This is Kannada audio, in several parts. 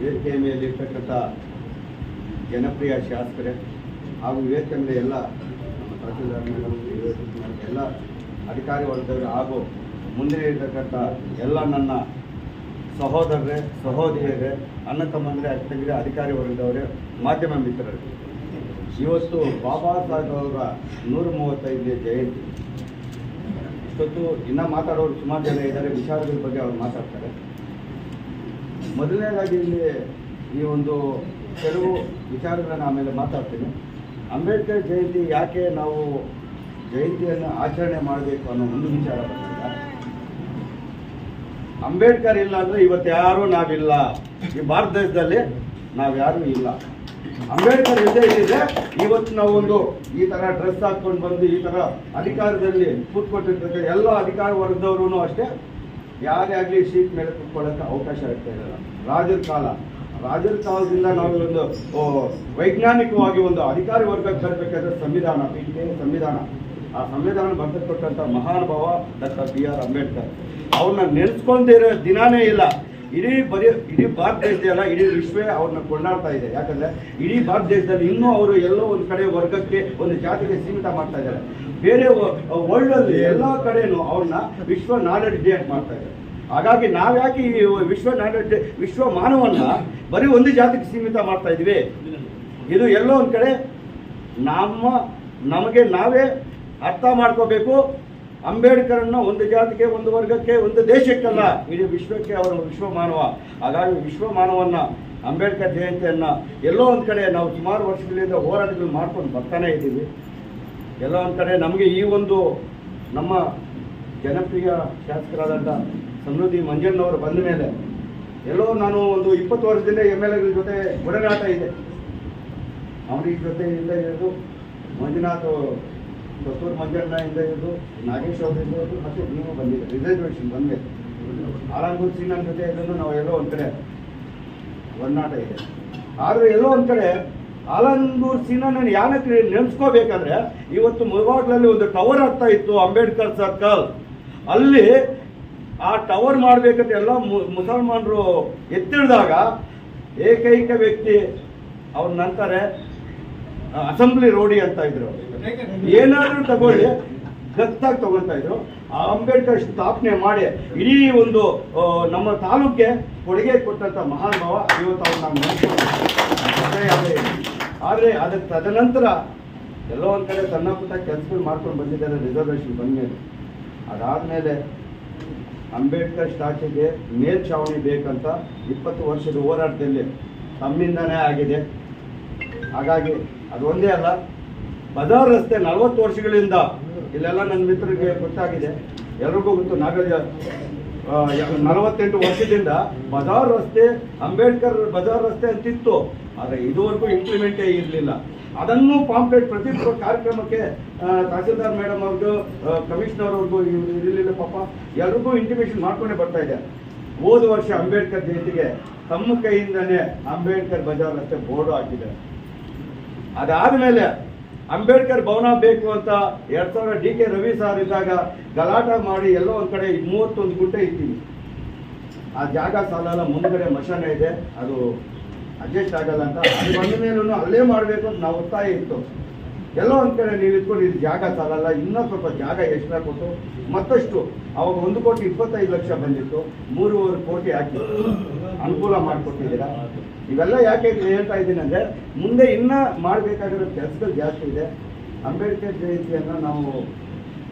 ವೇದಿಕೆ ಮೇಲಿರ್ತಕ್ಕಂಥ ಜನಪ್ರಿಯ ಶಾಸಕರೇ ಹಾಗೂ ವೇದಿಕೆ ಮೇಲೆ ಎಲ್ಲ ನಮ್ಮ ತಹಸೀಲ್ದಾರ್ ಮೇಡಮ್ ಎಲ್ಲ ಅಧಿಕಾರಿ ವರ್ಗದವರು ಹಾಗೂ ಮುಂದೆ ಇರತಕ್ಕಂಥ ಎಲ್ಲ ನನ್ನ ಸಹೋದರರೇ ಸಹೋದರಿಯರೇ ಅಣ್ಣ ತಮ್ಮಂದರೆ ಅಕ್ಕಂದಿರೆ ಅಧಿಕಾರಿ ವರ್ಗದವರೇ ಮಾಧ್ಯಮ ಮಿತ್ರರು, ಇವತ್ತು ಬಾಬಾ ಸಾಹೇಬ್ ಅವರ 135ನೇ ಜಯಂತಿ. ಇವತ್ತು ಇನ್ನೂ ಮಾತಾಡೋರು ಸುಮಾರು ಜನ ಇದ್ದಾರೆ, ವಿಚಾರಗಳ ಬಗ್ಗೆ ಅವ್ರು ಮಾತಾಡ್ತಾರೆ. ಮೊದಲನೇದಾಗಿ ಇಲ್ಲಿ ಈ ಒಂದು ಕೆಲವು ವಿಚಾರಗಳನ್ನು ಆಮೇಲೆ ಮಾತಾಡ್ತೀನಿ. ಅಂಬೇಡ್ಕರ್ ಜಯಂತಿ ಯಾಕೆ ನಾವು ಜಯಂತಿಯನ್ನು ಆಚರಣೆ ಮಾಡಬೇಕು ಅನ್ನೋ ಒಂದು ವಿಚಾರ ಬಂದಿಲ್ಲ. ಅಂಬೇಡ್ಕರ್ ಇಲ್ಲ ಅಂದರೆ ಇವತ್ತು ಯಾರೂ ನಾವಿಲ್ಲ, ಈ ಭಾರತ ದೇಶದಲ್ಲಿ ನಾವ್ಯಾರೂ ಇಲ್ಲ. ಅಂಬೇಡ್ಕರ್ ಇಲ್ಲದೆ ಇದ್ದಿದ್ರೆ ಇವತ್ತು ನಾವು ಒಂದು ಈ ಥರ ಡ್ರೆಸ್ ಹಾಕ್ಕೊಂಡು ಬಂದು ಈ ಥರ ಅಧಿಕಾರದಲ್ಲಿ ಕೂತ್ಕೊಟ್ಟಿರ್ತಕ್ಕ ಎಲ್ಲ ಅಧಿಕಾರ ವರ್ಗದವರು ಅಷ್ಟೇ ಯಾರೇ ಆಗಲಿ ಸೀಟ್ ಮೇಲೆ ಕೂತ್ಕೊಳ್ಳೋಕ್ಕೆ ಅವಕಾಶ ಆಗ್ತಾ ಇರಲ್ಲ. ರಾಜರ ಕಾಲದಿಂದ ನಾವು ಒಂದು ವೈಜ್ಞಾನಿಕವಾಗಿ ಒಂದು ಅಧಿಕಾರಿ ವರ್ಗಕ್ಕೆ ಬರಬೇಕಾದ್ರೆ ಸಂವಿಧಾನ, ಸಂವಿಧಾನ ಆ ಸಂವಿಧಾನ ಬರೆದುಕೊಟ್ಟಂಥ ಮಹಾನುಭಾವ ಡಾಕ್ಟರ್ BR ಅಂಬೇಡ್ಕರ್ ಅವ್ರನ್ನ ನೆನೆಸ್ಕೊಂಡಿರೋ ದಿನಾನೇ ಇಲ್ಲ. ಇಡೀ ಭಾರತ ದೇಶದಲ್ಲ, ಇಡೀ ವಿಶ್ವೇ ಅವ್ರನ್ನ ಕೊಂಡಾಡ್ತಾ ಇದೆ. ಯಾಕಂದರೆ ಇಡೀ ಭಾರತ ದೇಶದಲ್ಲಿ ಇನ್ನೂ ಅವರು ಎಲ್ಲೋ ಒಂದು ಕಡೆ ವರ್ಗಕ್ಕೆ ಒಂದು ಜಾತಿಗೆ ಸೀಮಿತ ಮಾಡ್ತಾ ಇದ್ದಾರೆ. ಬೇರೆ ವರ್ಲ್ಡಲ್ಲಿ ಎಲ್ಲ ಕಡೆಯೂ ಅವ್ರನ್ನ ವಿಶ್ವ ನಾಲೆಡ್ಜ್ ಡೇ ಅಂತ ಮಾಡ್ತಾ ಇದ್ದಾರೆ. ಹಾಗಾಗಿ ನಾವ್ಯಾಕೆ ಈ ವಿಶ್ವ ನಾಲೆಡ್ಜ್ ಡೇ, ವಿಶ್ವ ಮಾನವನ್ನ ಬರೀ ಒಂದು ಜಾತಿಗೆ ಸೀಮಿತ ಮಾಡ್ತಾ ಇದ್ವಿ? ಇದು ಎಲ್ಲೋ ಒಂದು ಕಡೆ ನಮಗೆ ನಾವೇ ಅರ್ಥ ಮಾಡ್ಕೋಬೇಕು. ಅಂಬೇಡ್ಕರನ್ನ ಒಂದು ಜಾತಿಗೆ, ಒಂದು ವರ್ಗಕ್ಕೆ, ಒಂದು ದೇಶಕ್ಕಲ್ಲ, ಇಡೀ ವಿಶ್ವಕ್ಕೆ ಅವರು ವಿಶ್ವ ಮಾನವ. ಹಾಗಾಗಿ ವಿಶ್ವ ಮಾನವನ್ನ ಅಂಬೇಡ್ಕರ್ ಜಯಂತಿಯನ್ನು ಎಲ್ಲೋ ಒಂದು ಕಡೆ ನಾವು ಸುಮಾರು ವರ್ಷಗಳಿಂದ ಹೋರಾಟಗಳು ಮಾಡ್ಕೊಂಡು ಬರ್ತಾನೆ ಇದ್ದೀವಿ. ಎಲ್ಲೋ ಒಂದು ಕಡೆ ನಮಗೆ ಈ ಒಂದು ನಮ್ಮ ಜನಪ್ರಿಯ ಶಾಸಕರಾದಂಥ ಸಮೃದ್ಧಿ ಮಂಜಣ್ಣವರು ಬಂದ ಮೇಲೆ ಎಲ್ಲೋ ನಾನು ಒಂದು 20 ವರ್ಷದಿಂದ MLAಗಳ ಜೊತೆ ಒಡನಾಟ ಇದೆ. ಅವರ ಜೊತೆ ಇಂದ ಇರೋದು ಮಂಜುನಾಥ್ ದತ್ತೂರು ಮಂಜಣ್ಣಯಿಂದ ಇರೋದು, ನಾಗೇಶ್ ಅವರಿಂದ ಇರೋದು, ಮತ್ತು ನೀವು ಬಂದಿದೆ ರಿಸರ್ವೇಷನ್ ಬಂದಮೇಲೆ ಆಲಂಗೂರು ಸೀನನ್ ಜೊತೆ ಇದನ್ನು ನಾವು ಎಲ್ಲೋ ಒಂದು ಕಡೆ ಒಡನಾಟ ಇದೆ. ಆದರೆ ಎಲ್ಲೋ ಒಂದು ಕಡೆ ಆಲಂಗೂರು ಸೀನನ್ನು ಯಾನಕ್ಕೆ ನೆನೆಸ್ಕೋಬೇಕಾದ್ರೆ ಇವತ್ತು ಮುಳಬಾಗ್ಲಲ್ಲಿ ಒಂದು ಟವರ್ ಆಗ್ತಾ ಇತ್ತು ಅಂಬೇಡ್ಕರ್ ಸರ್ಕಲ್. ಅಲ್ಲಿ ಆ ಟವರ್ ಮಾಡಬೇಕಂತ ಎಲ್ಲ ಮುಸಲ್ಮಾನರು ಎತ್ತಿಡಿದಾಗ ಏಕೈಕ ವ್ಯಕ್ತಿ ಅವ್ರ ನಂತರ ಅಸೆಂಬ್ಲಿ ರೋಡಿ ಅಂತ ಇದ್ರು. ಏನಾದರೂ ತಗೊಳ್ಳಿ ಗತ್ತಾಗಿ ತಗೊಳ್ತಾ ಇದ್ರು. ಆ ಅಂಬೇಡ್ಕರ್ ಸ್ಥಾಪನೆ ಮಾಡಿ ಇಡೀ ಒಂದು ನಮ್ಮ ತಾಲೂಕಿಗೆ ಕೊಡುಗೆ ಕೊಟ್ಟಂಥ ಮಹಾನುಭಾವ ಇವತ್ತು ಅವ್ರು ನಾವು ನೆನೆಸ್ಕೊಂಡು. ಆದರೆ ಅದಕ್ಕೆ ತದನಂತರ ಎಲ್ಲೋ ಒಂದು ಕಡೆ ಸಣ್ಣ ಪುಟ್ಟ ಕೆಲಸಗಳು ಮಾಡ್ಕೊಂಡು ಬಂದಿದ್ದಾರೆ ರಿಸರ್ವೇಷನ್ ಬಂದಮೇಲೆ. ಅದಾದಮೇಲೆ ಅಂಬೇಡ್ಕರ್ ಸ್ಟ್ಯಾಚ್ಯೂಗೆ ಮೇಲ್ಛಾವಣಿ ಬೇಕಂತ 20 ವರ್ಷದ ಹೋರಾಟದಲ್ಲಿ ತಮ್ಮಿಂದನೇ ಆಗಿದೆ. ಹಾಗಾಗಿ ಅದು ಒಂದೇ ಅಲ್ಲ, ಬಜಾರ್ ರಸ್ತೆ 40 ವರ್ಷಗಳಿಂದ ಇಲ್ಲೆಲ್ಲ ನನ್ನ ಮಿತ್ರರಿಗೆ ಗೊತ್ತಾಗಿದೆ, ಎಲ್ರಿಗೂ ಗೊತ್ತು. 48 ವರ್ಷದಿಂದ ಬಜಾರ್ ರಸ್ತೆ ಅಂಬೇಡ್ಕರ್ ಬಜಾರ್ ರಸ್ತೆ ಅಂತಿತ್ತು, ಆದರೆ ಇದುವರೆಗೂ ಇಂಪ್ಲಿಮೆಂಟೇ ಇರಲಿಲ್ಲ. ಅದನ್ನು ಪಾಂಪ್ಲೆಟ್ ಪ್ರತಿ ಕಾರ್ಯಕ್ರಮಕ್ಕೆ ತಹಸೀಲ್ದಾರ್ ಮೇಡಮ್ ಅವ್ರಿಗೂ ಕಮಿಷನರ್ ಅವ್ರಿಗೂ ಇರಲಿಲ್ಲ. ಪಾಪ ಎಲ್ರಿಗೂ ಇಂಟಿಮೇಷನ್ ಮಾಡ್ಕೊಂಡೇ ಬರ್ತಾ ಇದೆ. ಹೋದ ವರ್ಷ ಅಂಬೇಡ್ಕರ್ ಜಯಂತಿಗೆ ತಮ್ಮ ಕೈಯಿಂದನೇ ಅಂಬೇಡ್ಕರ್ ಬಜಾರ್ ರಸ್ತೆ ಬೋರ್ಡು ಹಾಕಿದ್ದಾರೆ. ಅದಾದಮೇಲೆ ಅಂಬೇಡ್ಕರ್ ಭವನ ಬೇಕು ಅಂತ 2000 DK ರವಿ ಸಾರ್ ಇದ್ದಾಗ ಗಲಾಟ ಮಾಡಿ ಎಲ್ಲೋ ಒಂದು ಕಡೆ 31 ಗುಂಟೆ ಇದ್ದೀವಿ. ಆ ಜಾಗ ಸಾಲಲ್ಲ, ಮುಂದ್ಗಡೆ ಮಶಾನ ಇದೆ, ಅದು ಅಡ್ಜಸ್ಟ್ ಆಗಲ್ಲ ಅಂತ. ಅದು ಬಂದ ಮೇಲೂ ಅಲ್ಲೇ ಮಾಡಬೇಕು ಅಂತ ನಾವು ಒತ್ತಾಯ ಇತ್ತು. ಎಲ್ಲೋ ಒಂದು ಕಡೆ ನೀವು ಇಟ್ಕೊಂಡು ಇದು ಜಾಗ ಸಾಲಲ್ಲ, ಇನ್ನೂ ಸ್ವಲ್ಪ ಜಾಗ ಎಕ್ಸ್ಟ್ರಾ ಕೊಟ್ಟು ಮತ್ತಷ್ಟು ಅವಾಗ 1,25,00,000 ಬಂದಿತ್ತು, 3.25 ಕೋಟಿ ಹಾಕಿ ಅನುಕೂಲ ಮಾಡಿಕೊಟ್ಟಿದ್ದೀರಾ. ಇವೆಲ್ಲ ಯಾಕೆ ಹೇಳ್ತಾ ಇದ್ದೀನಿ ಅಂದರೆ ಮುಂದೆ ಇನ್ನೂ ಮಾಡಬೇಕಾಗಿರೋ ಕೆಲಸಗಳು ಜಾಸ್ತಿ ಇದೆ. ಅಂಬೇಡ್ಕರ್ ಜಯಂತಿಯನ್ನು ನಾವು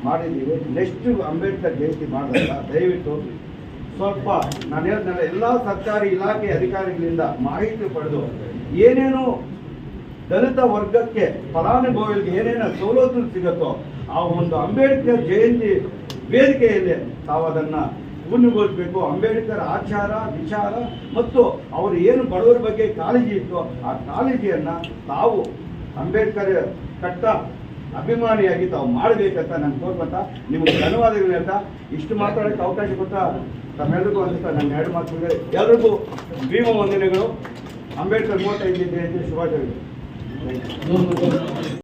ಮಾಡಿದ್ದೀವಿ. ನೆಕ್ಸ್ಟ್ ಅಂಬೇಡ್ಕರ್ ಜಯಂತಿ ಮಾಡಿದಾಗ ದಯವಿಟ್ಟು ಸ್ವಲ್ಪ ನಾನು ಹೇಳಿದ್ನಲ್ಲ, ಎಲ್ಲ ಸರ್ಕಾರಿ ಇಲಾಖೆ ಅಧಿಕಾರಿಗಳಿಂದ ಮಾಹಿತಿ ಪಡೆದು ಏನೇನು ದಲಿತ ವರ್ಗಕ್ಕೆ ಫಲಾನುಭವಿಗಳಿಗೆ ಏನೇನು ಸವಲತ್ತು ಸಿಗುತ್ತೋ ಆ ಒಂದು ಅಂಬೇಡ್ಕರ್ ಜಯಂತಿ ವೇದಿಕೆಯಲ್ಲಿ ತಾವು ಅದನ್ನು ಪೂರ್ಣಗೊಳಿಸಬೇಕು. ಅಂಬೇಡ್ಕರ್ ಆಚಾರ ವಿಚಾರ ಮತ್ತು ಅವರು ಏನು ಬಡವರ ಬಗ್ಗೆ ಕಾಳಜಿ ಇತ್ತು ಆ ಕಾಳಜಿಯನ್ನು ತಾವು ಅಂಬೇಡ್ಕರ್ ಕಟ್ಟ ಅಭಿಮಾನಿಯಾಗಿ ತಾವು ಮಾಡಬೇಕಂತ ನಾನು ಕೋರ್ಕೊತ ನಿಮಗೆ ಧನ್ಯವಾದಗಳು ಹೇಳ್ತಾ ಇಷ್ಟು ಮಾತಾಡೋಕ್ಕೆ ಅವಕಾಶ ಕೊಟ್ಟ ತಮ್ಮೆಲ್ಲರಿಗೂ ಅನಿಸ್ತಾ ನನ್ನ 2 ಮಾತುಗಳಿಗೆ ಎಲ್ಲರಿಗೂ ಭೀಮ ವಂದನೆಗಳು. ಅಂಬೇಡ್ಕರ್ 35ನೇ ಜಯಂತಿ ಶುಭಾಶಯಗಳು.